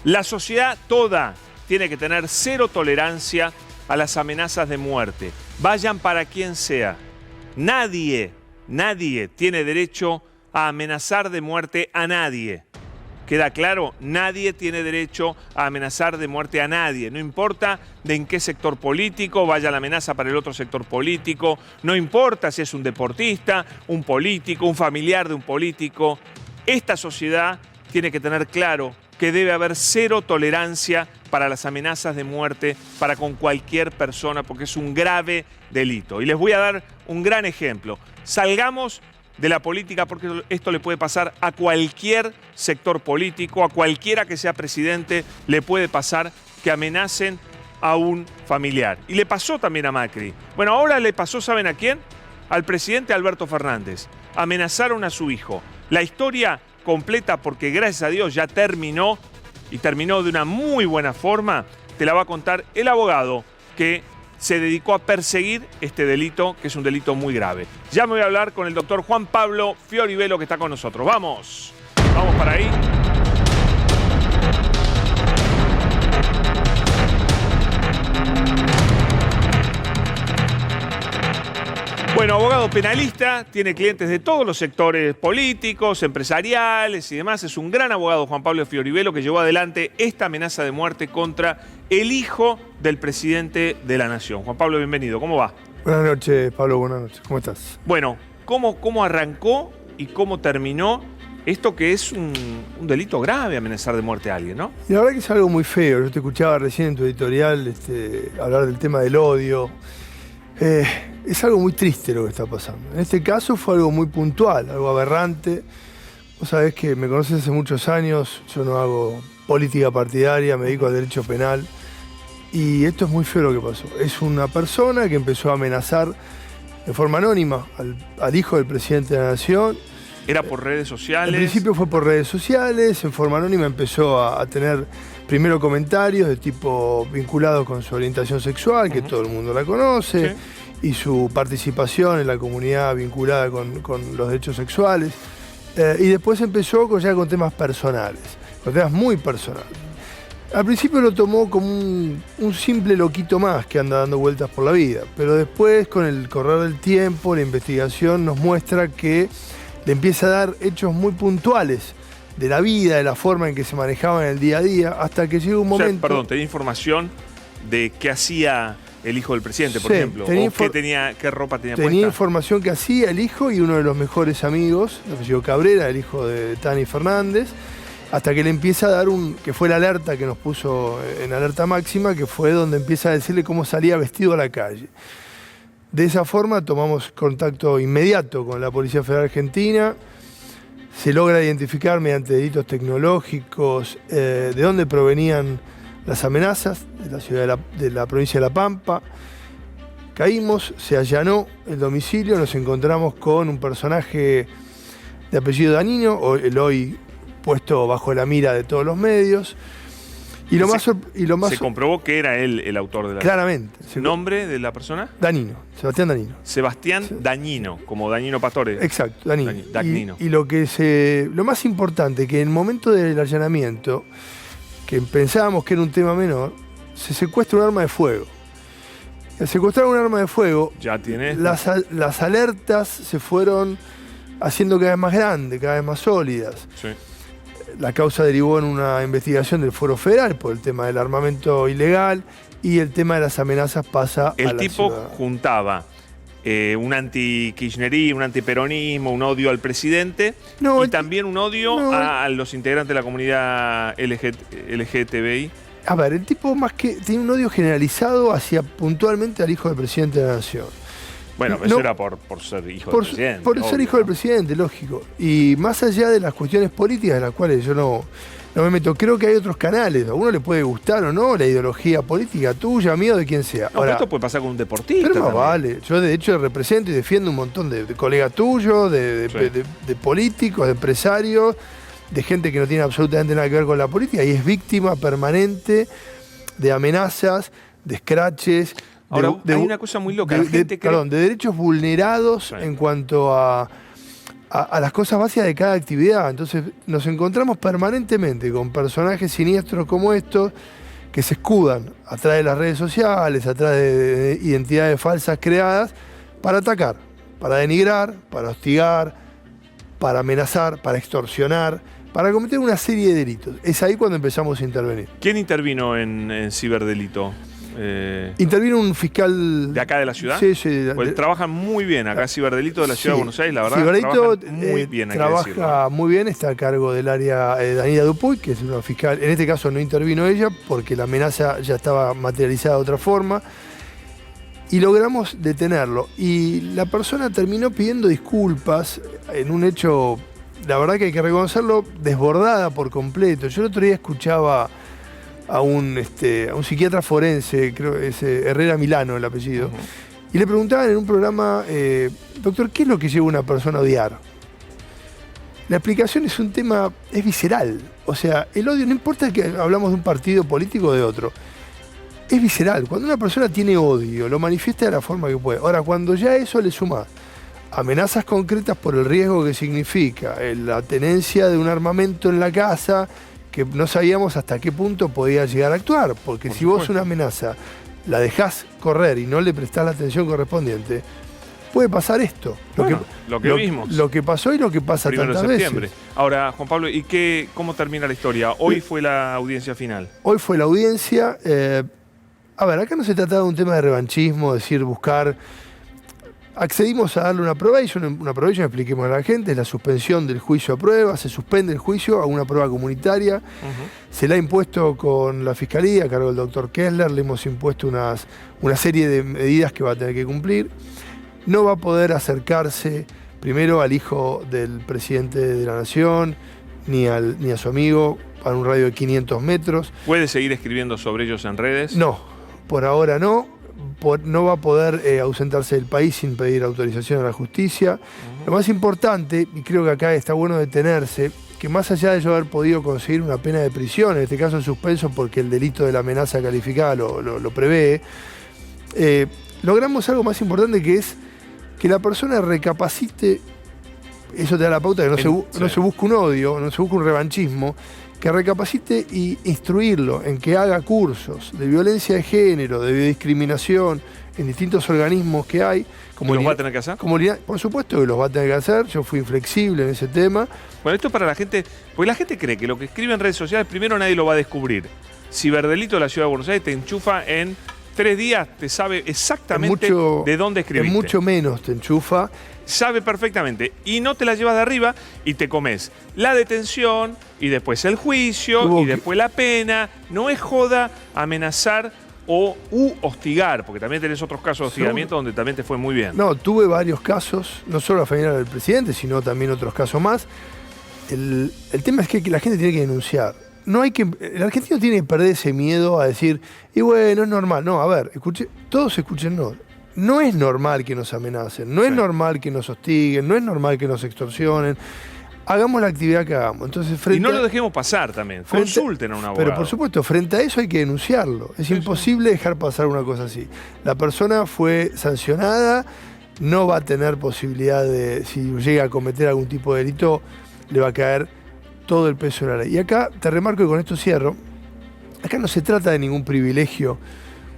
La sociedad toda tiene que tener cero tolerancia a las amenazas de muerte. Vayan para quien sea. Nadie tiene derecho a amenazar de muerte a nadie. ¿Queda claro? Nadie tiene derecho a amenazar de muerte a nadie. No importa de en qué sector político vaya la amenaza para el otro sector político. No importa si es un deportista, un político, un familiar de un político. Esta sociedad tiene que tener claro que debe haber cero tolerancia para las amenazas de muerte para con cualquier persona, porque es un grave delito. Y les voy a dar un gran ejemplo. Salgamos de la política, porque esto le puede pasar a cualquier sector político, a cualquiera que sea presidente, le puede pasar que amenacen a un familiar. Y le pasó también a Macri. Bueno, ahora le pasó, ¿saben a quién? Al presidente Alberto Fernández. Amenazaron a su hijo. La historia completa, porque gracias a Dios ya terminó, y terminó de una muy buena forma, te la va a contar el abogado que se dedicó a perseguir este delito, que es un delito muy grave. Ya me voy a hablar con el doctor Juan Pablo Fioribelo, que está con nosotros. ¡Vamos! Vamos para ahí. Bueno, abogado penalista, tiene clientes de todos los sectores políticos, empresariales y demás. Es un gran abogado, Juan Pablo Fioribelo, que llevó adelante esta amenaza de muerte contra el hijo del presidente de la Nación. Juan Pablo, bienvenido. ¿Cómo va? Buenas noches, Pablo. Buenas noches. ¿Cómo estás? Bueno, ¿cómo arrancó y cómo terminó esto que es un delito grave, amenazar de muerte a alguien, ¿no? Y la verdad que es algo muy feo. Yo te escuchaba recién en tu editorial hablar del tema del odio. Es algo muy triste lo que está pasando. En este caso fue algo muy puntual, algo aberrante. Vos sabés que me conoces hace muchos años, yo no hago política partidaria, me dedico al derecho penal. Y esto es muy feo lo que pasó. Es una persona que empezó a amenazar de forma anónima al hijo del presidente de la Nación. ¿Era por redes sociales? Al principio fue por redes sociales, en forma anónima empezó a tener primero comentarios de tipo vinculados con su orientación sexual, que todo el mundo la conoce, sí, y su participación en la comunidad vinculada con los derechos sexuales. Y después empezó ya con temas personales, con temas muy personales. Al principio lo tomó como un simple loquito más que anda dando vueltas por la vida, pero después, con el correr del tiempo, la investigación nos muestra que le empieza a dar hechos muy puntuales de la vida, de la forma en que se manejaba en el día a día, hasta que llega un momento... Perdón, ¿tenía información de qué hacía el hijo del presidente, por ejemplo? ¿O qué ropa tenía puesta? Tenía información que hacía el hijo y uno de los mejores amigos, el apellido Cabrera, el hijo de Tani Fernández, hasta que le empieza a dar que fue la alerta que nos puso en alerta máxima, que fue donde empieza a decirle cómo salía vestido a la calle. De esa forma tomamos contacto inmediato con la Policía Federal Argentina, se logra identificar mediante delitos tecnológicos de dónde provenían las amenazas de la ciudad de la provincia de La Pampa. Caímos, se allanó el domicilio, nos encontramos con un personaje de apellido Danino, el hoy puesto bajo la mira de todos los medios. ¿Se comprobó que era él el autor de la... Claramente. ¿Nombre de la persona? Dañino, Sebastián Dañino. Sebastián Dañino, como Dañino Pastore. Exacto, Dañino. Dañino. Y lo más importante, que en el momento del allanamiento, que pensábamos que era un tema menor, se secuestra un arma de fuego. Al secuestrar un arma de fuego, ya tiene las alertas se fueron haciendo cada vez más grandes, cada vez más sólidas. Sí. La causa derivó en una investigación del Fuero Federal por el tema del armamento ilegal y el tema de las amenazas pasa a la ciudad. El tipo juntaba un anti-kirchnerismo, un antiperonismo, un odio al presidente y también un odio a los integrantes de la comunidad LGTBI. A ver, el tipo más que tiene un odio generalizado hacia puntualmente al hijo del presidente de la Nación. Bueno, eso era por ser hijo del presidente. Por ser hijo del presidente, lógico. Y más allá de las cuestiones políticas, de las cuales yo no me meto, creo que hay otros canales. A uno le puede gustar o no la ideología política tuya, mía o de quien sea. No, ahora, pero esto puede pasar con un deportista. Pero más vale. Yo, de hecho, represento y defiendo un montón de colegas tuyos, de políticos, de empresarios, de gente que no tiene absolutamente nada que ver con la política y es víctima permanente de amenazas, de escraches. Ahora, hay una cosa muy loca. De derechos vulnerados en cuanto a a las cosas básicas de cada actividad. Entonces nos encontramos permanentemente con personajes siniestros como estos que se escudan atrás de las redes sociales, atrás de identidades falsas creadas para atacar, para denigrar, para hostigar, para amenazar, para extorsionar, para cometer una serie de delitos. Es ahí cuando empezamos a intervenir. ¿Quién intervino en ciberdelito? Intervino un fiscal... ¿De acá de la ciudad? Sí, sí. Pues trabajan muy bien acá, ciberdelito de la ciudad de Buenos Aires, la verdad. Ciberdelito muy bien, trabaja muy bien, está a cargo del área Danila Dupuy, que es una fiscal. En este caso no intervino ella porque la amenaza ya estaba materializada de otra forma. Y logramos detenerlo. Y la persona terminó pidiendo disculpas en un hecho, la verdad que hay que reconocerlo, desbordada por completo. Yo el otro día escuchaba a un psiquiatra forense, creo que es Herrera Milano el apellido, y le preguntaban en un programa, doctor, ¿qué es lo que lleva a una persona a odiar? La explicación es un tema, es visceral. O sea, el odio, no importa que hablamos de un partido político o de otro, es visceral. Cuando una persona tiene odio, lo manifiesta de la forma que puede. Ahora, cuando ya a eso le suma amenazas concretas por el riesgo que significa, la tenencia de un armamento en la casa, que no sabíamos hasta qué punto podía llegar a actuar, porque si vos una amenaza la dejás correr y no le prestás la atención correspondiente, puede pasar esto. Lo que vimos. Lo que pasó y lo que pasa tantas veces. Ahora, Juan Pablo, ¿y cómo termina la historia? Hoy fue la audiencia final. Hoy fue la audiencia. A ver, acá no se trata de un tema de revanchismo, es decir, buscar... Accedimos a darle una probation, expliquemos a la gente, es la suspensión del juicio a prueba, se suspende el juicio a una prueba comunitaria, se le ha impuesto con la Fiscalía, a cargo del doctor Kessler, le hemos impuesto una serie de medidas que va a tener que cumplir. No va a poder acercarse primero al hijo del presidente de la Nación, ni a su amigo, a un radio de 500 metros. ¿Puede seguir escribiendo sobre ellos en redes? No, por ahora no. No va a poder ausentarse del país sin pedir autorización a la justicia. Lo más importante, y creo que acá está bueno detenerse, que más allá de yo haber podido conseguir una pena de prisión, en este caso en suspenso porque el delito de la amenaza calificada lo prevé, logramos algo más importante, que es que la persona recapacite. Eso te da la pauta que no se busca un odio, no se busca un revanchismo, que recapacite y instruirlo en que haga cursos de violencia de género, de biodiscriminación, en distintos organismos que hay. ¿Y los va a tener que hacer? Por supuesto que los va a tener que hacer, yo fui inflexible en ese tema. Bueno, esto es para la gente, porque la gente cree que lo que escribe en redes sociales, primero nadie lo va a descubrir. Ciberdelito de la Ciudad de Buenos Aires te enchufa en 3 días, te sabe exactamente de dónde escribiste. En mucho menos te enchufa. Sabe perfectamente, y no te la llevas de arriba y te comes la detención y después el juicio y después la pena. No es joda amenazar u hostigar, porque también tenés otros casos de hostigamiento donde también te fue muy bien. No, tuve varios casos, no solo la familia del presidente, sino también otros casos más. El tema es que la gente tiene que denunciar. El argentino tiene que perder ese miedo a decir, y bueno, es normal. No, a ver, todos escuchen, no. No es normal que nos amenacen, no es normal que nos hostiguen, no es normal que nos extorsionen. Hagamos la actividad que hagamos. Entonces, y no lo dejemos pasar también, consulten a un abogado. Pero por supuesto, frente a eso hay que denunciarlo. Es imposible dejar pasar una cosa así. La persona fue sancionada, no va a tener posibilidad de, si llega a cometer algún tipo de delito, le va a caer todo el peso de la ley. Y acá te remarco, y con esto cierro, acá no se trata de ningún privilegio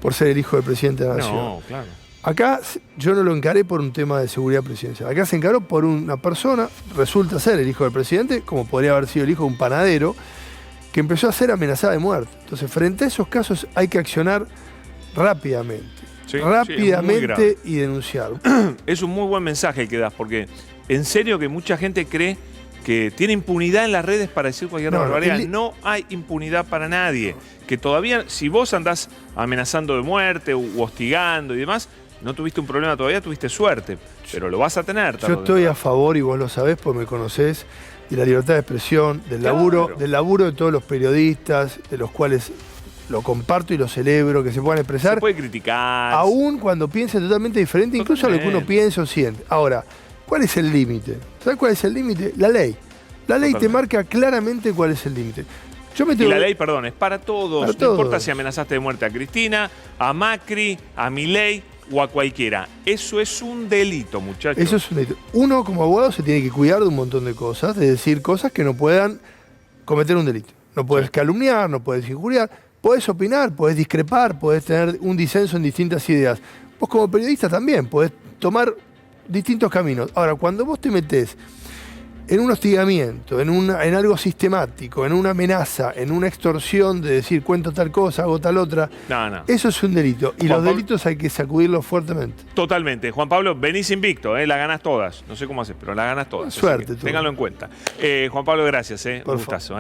por ser el hijo del presidente de la Nación. No, claro. Acá yo no lo encaré por un tema de seguridad presidencial. Acá se encaró por una persona, resulta ser el hijo del presidente, como podría haber sido el hijo de un panadero, que empezó a ser amenazada de muerte. Entonces, frente a esos casos hay que accionar rápidamente. Rápidamente y denunciar. Es un muy buen mensaje el que das, porque en serio que mucha gente cree que tiene impunidad en las redes para decir cualquier barbaridad. No hay impunidad para nadie. Que todavía, si vos andás amenazando de muerte u hostigando y demás, no tuviste un problema todavía, tuviste suerte, pero lo vas a tener. Yo estoy a favor, y vos lo sabés porque me conocés, de la libertad de expresión, del laburo de todos los periodistas, de los cuales lo comparto y lo celebro, que se puedan expresar. Se puede criticar. Aún cuando piensen totalmente diferente, incluso a lo que uno piensa o siente. Ahora, ¿cuál es el límite? ¿Sabes cuál es el límite? La ley. La ley te marca claramente cuál es el límite. Y la ley, perdón, es para todos. No importa si amenazaste de muerte a Cristina, a Macri, a Milei. o a cualquiera. Eso es un delito, muchachos. Eso es un delito. Uno como abogado se tiene que cuidar de un montón de cosas, de decir cosas que no puedan cometer un delito. No puedes calumniar, no puedes injuriar, puedes opinar, puedes discrepar, puedes tener un disenso en distintas ideas. Vos como periodista también podés tomar distintos caminos. Ahora, cuando vos te metés en un hostigamiento, en algo sistemático, en una amenaza, en una extorsión de decir cuento tal cosa, hago tal otra, eso es un delito. Y los delitos hay que sacudirlos fuertemente. Totalmente. Juan Pablo, venís invicto, la ganás todas. No sé cómo haces, pero la ganás todas. Suerte. Ténganlo en cuenta. Juan Pablo, gracias. Un gustazo.